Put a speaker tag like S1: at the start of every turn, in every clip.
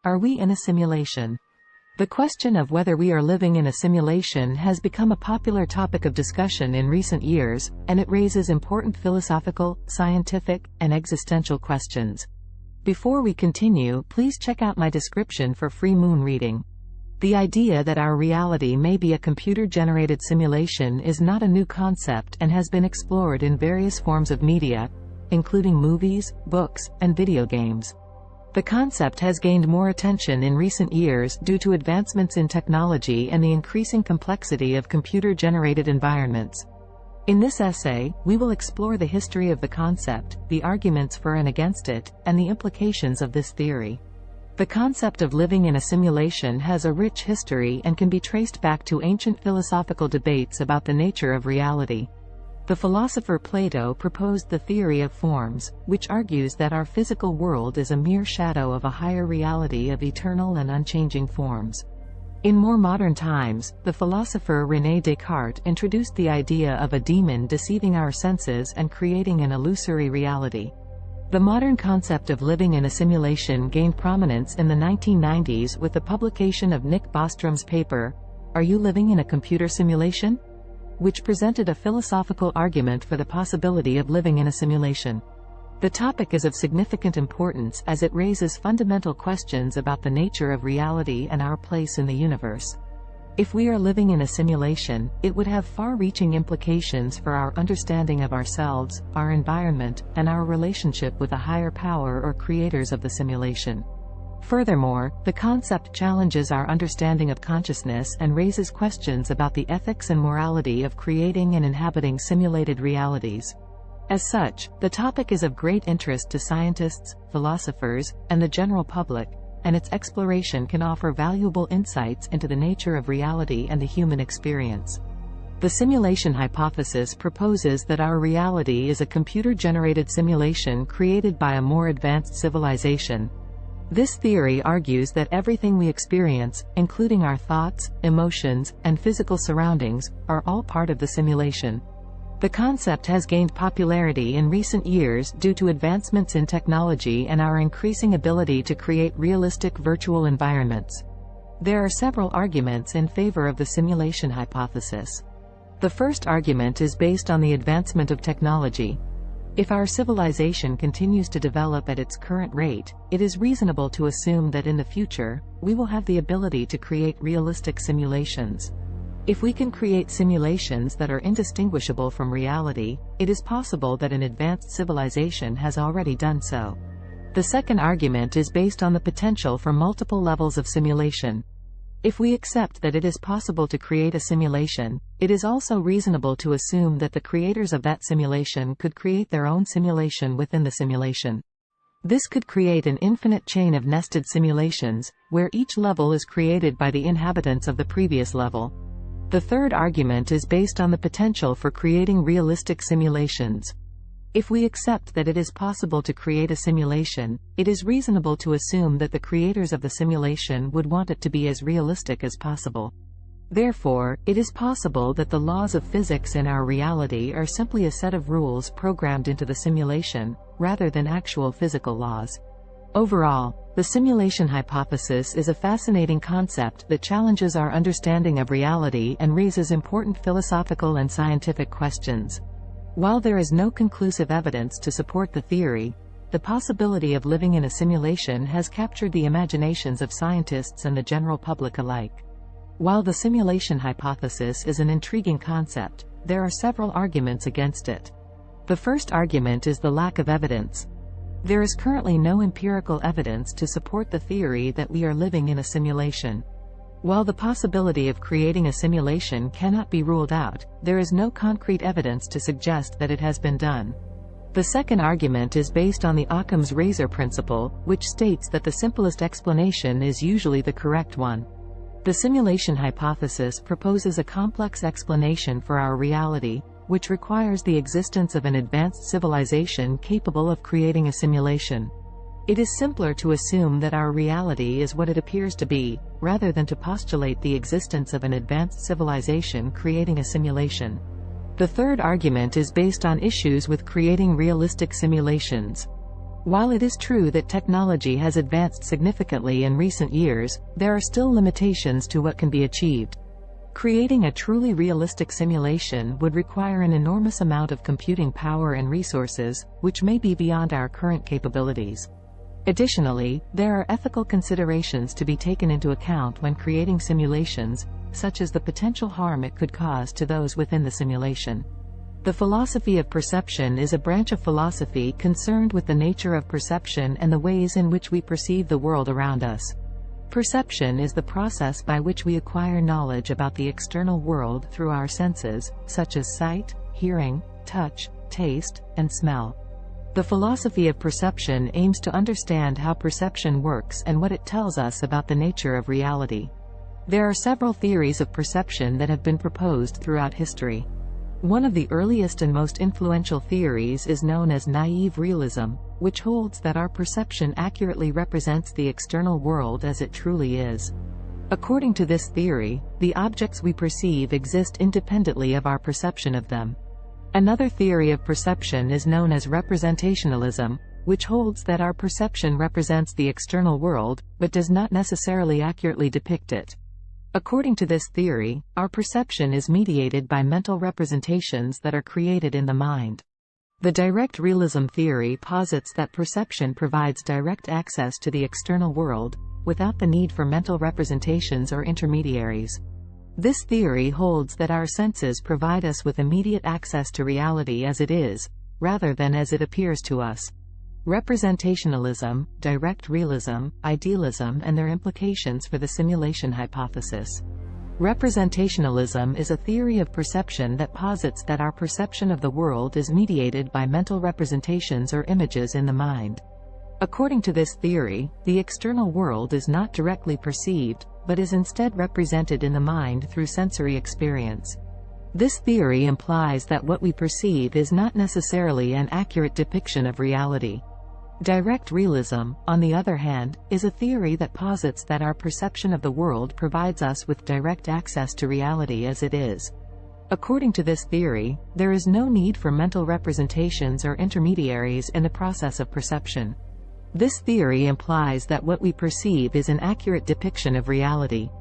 S1: Are we in a simulation? The question of whether we are living in a simulation has become a popular topic of discussion in recent years, and it raises important philosophical, scientific, and existential questions. Before we continue, please check out my description for free moon reading. The idea that our reality may be a computer-generated simulation is not a new concept and has been explored in various forms of media, including movies, books, and video games. The concept has gained more attention in recent years due to advancements in technology and the increasing complexity of computer-generated environments. In this essay, we will explore the history of the concept, the arguments for and against it, and the implications of this theory. The concept of living in a simulation has a rich history and can be traced back to ancient philosophical debates about the nature of reality. The philosopher Plato proposed the theory of forms, which argues that our physical world is a mere shadow of a higher reality of eternal and unchanging forms. In more modern times, the philosopher René Descartes introduced the idea of a demon deceiving our senses and creating an illusory reality. The modern concept of living in a simulation gained prominence in the 1990s with the publication of Nick Bostrom's paper, Are You Living in a Computer Simulation?, which presented a philosophical argument for the possibility of living in a simulation. The topic is of significant importance as it raises fundamental questions about the nature of reality and our place in the universe. If we are living in a simulation, it would have far-reaching implications for our understanding of ourselves, our environment, and our relationship with a higher power or creators of the simulation. Furthermore, the concept challenges our understanding of consciousness and raises questions about the ethics and morality of creating and inhabiting simulated realities. As such, the topic is of great interest to scientists, philosophers, and the general public, and its exploration can offer valuable insights into the nature of reality and the human experience. The simulation hypothesis proposes that our reality is a computer-generated simulation created by a more advanced civilization. This theory argues that everything we experience, including our thoughts, emotions, and physical surroundings, are all part of the simulation. The concept has gained popularity in recent years due to advancements in technology and our increasing ability to create realistic virtual environments. There are several arguments in favor of the simulation hypothesis. The first argument is based on the advancement of technology. If our civilization continues to develop at its current rate, it is reasonable to assume that in the future, we will have the ability to create realistic simulations. If we can create simulations that are indistinguishable from reality, it is possible that an advanced civilization has already done so. The second argument is based on the potential for multiple levels of simulation. If we accept that it is possible to create a simulation, it is also reasonable to assume that the creators of that simulation could create their own simulation within the simulation. This could create an infinite chain of nested simulations, where each level is created by the inhabitants of the previous level. The third argument is based on the potential for creating realistic simulations. If we accept that it is possible to create a simulation, it is reasonable to assume that the creators of the simulation would want it to be as realistic as possible. Therefore, it is possible that the laws of physics in our reality are simply a set of rules programmed into the simulation, rather than actual physical laws. Overall, the simulation hypothesis is a fascinating concept that challenges our understanding of reality and raises important philosophical and scientific questions. While there is no conclusive evidence to support the theory, the possibility of living in a simulation has captured the imaginations of scientists and the general public alike. While the simulation hypothesis is an intriguing concept, there are several arguments against it. The first argument is the lack of evidence. There is currently no empirical evidence to support the theory that we are living in a simulation. While the possibility of creating a simulation cannot be ruled out, there is no concrete evidence to suggest that it has been done. The second argument is based on the Occam's razor principle, which states that the simplest explanation is usually the correct one. The simulation hypothesis proposes a complex explanation for our reality, which requires the existence of an advanced civilization capable of creating a simulation. It is simpler to assume that our reality is what it appears to be, rather than to postulate the existence of an advanced civilization creating a simulation. The third argument is based on issues with creating realistic simulations. While it is true that technology has advanced significantly in recent years, there are still limitations to what can be achieved. Creating a truly realistic simulation would require an enormous amount of computing power and resources, which may be beyond our current capabilities. Additionally, there are ethical considerations to be taken into account when creating simulations, such as the potential harm it could cause to those within the simulation. The philosophy of perception is a branch of philosophy concerned with the nature of perception and the ways in which we perceive the world around us. Perception is the process by which we acquire knowledge about the external world through our senses, such as sight, hearing, touch, taste, and smell. The philosophy of perception aims to understand how perception works and what it tells us about the nature of reality. There are several theories of perception that have been proposed throughout history. One of the earliest and most influential theories is known as naive realism, which holds that our perception accurately represents the external world as it truly is. According to this theory, the objects we perceive exist independently of our perception of them. Another theory of perception is known as representationalism, which holds that our perception represents the external world, but does not necessarily accurately depict it. According to this theory, our perception is mediated by mental representations that are created in the mind. The direct realism theory posits that perception provides direct access to the external world, without the need for mental representations or intermediaries. This theory holds that our senses provide us with immediate access to reality as it is, rather than as it appears to us. Representationalism, direct realism, idealism and their implications for the simulation hypothesis. Representationalism is a theory of perception that posits that our perception of the world is mediated by mental representations or images in the mind. According to this theory, the external world is not directly perceived, but is instead represented in the mind through sensory experience. This theory implies that what we perceive is not necessarily an accurate depiction of reality. Direct realism, on the other hand, is a theory that posits that our perception of the world provides us with direct access to reality as it is. According to this theory, there is no need for mental representations or intermediaries in the process of perception. This theory implies that what we perceive is an accurate depiction of reality.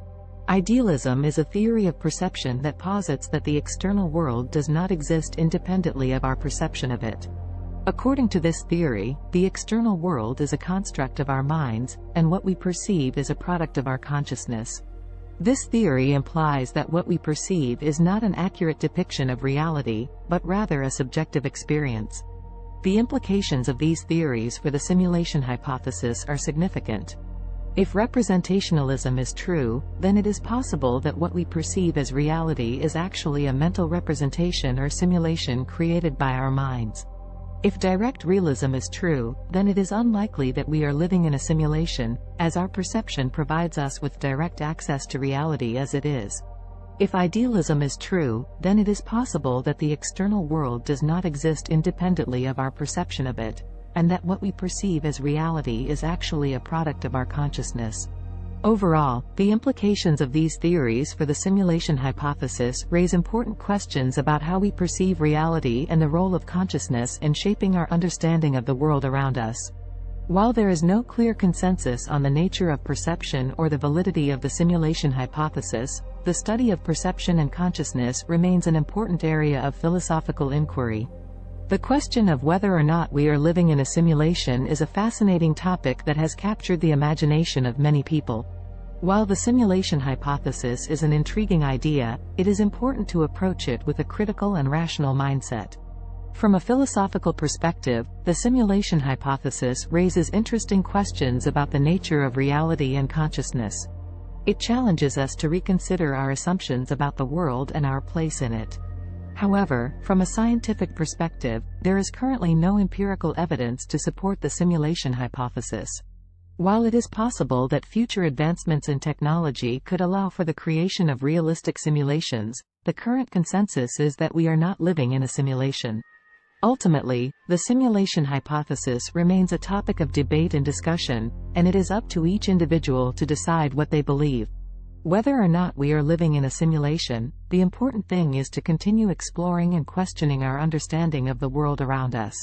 S1: Idealism is a theory of perception that posits that the external world does not exist independently of our perception of it. According to this theory, the external world is a construct of our minds, and what we perceive is a product of our consciousness. This theory implies that what we perceive is not an accurate depiction of reality, but rather a subjective experience. The implications of these theories for the simulation hypothesis are significant. If representationalism is true, then it is possible that what we perceive as reality is actually a mental representation or simulation created by our minds. If direct realism is true, then it is unlikely that we are living in a simulation, as our perception provides us with direct access to reality as it is. If idealism is true, then it is possible that the external world does not exist independently of our perception of it, and that what we perceive as reality is actually a product of our consciousness. Overall, the implications of these theories for the simulation hypothesis raise important questions about how we perceive reality and the role of consciousness in shaping our understanding of the world around us. While there is no clear consensus on the nature of perception or the validity of the simulation hypothesis, the study of perception and consciousness remains an important area of philosophical inquiry. The question of whether or not we are living in a simulation is a fascinating topic that has captured the imagination of many people. While the simulation hypothesis is an intriguing idea, it is important to approach it with a critical and rational mindset. From a philosophical perspective, the simulation hypothesis raises interesting questions about the nature of reality and consciousness. It challenges us to reconsider our assumptions about the world and our place in it. However, from a scientific perspective, there is currently no empirical evidence to support the simulation hypothesis. While it is possible that future advancements in technology could allow for the creation of realistic simulations, the current consensus is that we are not living in a simulation. Ultimately, the simulation hypothesis remains a topic of debate and discussion, and it is up to each individual to decide what they believe. Whether or not we are living in a simulation, the important thing is to continue exploring and questioning our understanding of the world around us.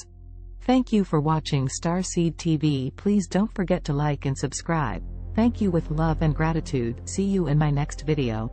S1: Thank you for watching Starseed TV. Please don't forget to like and subscribe. Thank you with love and gratitude. See you in my next video.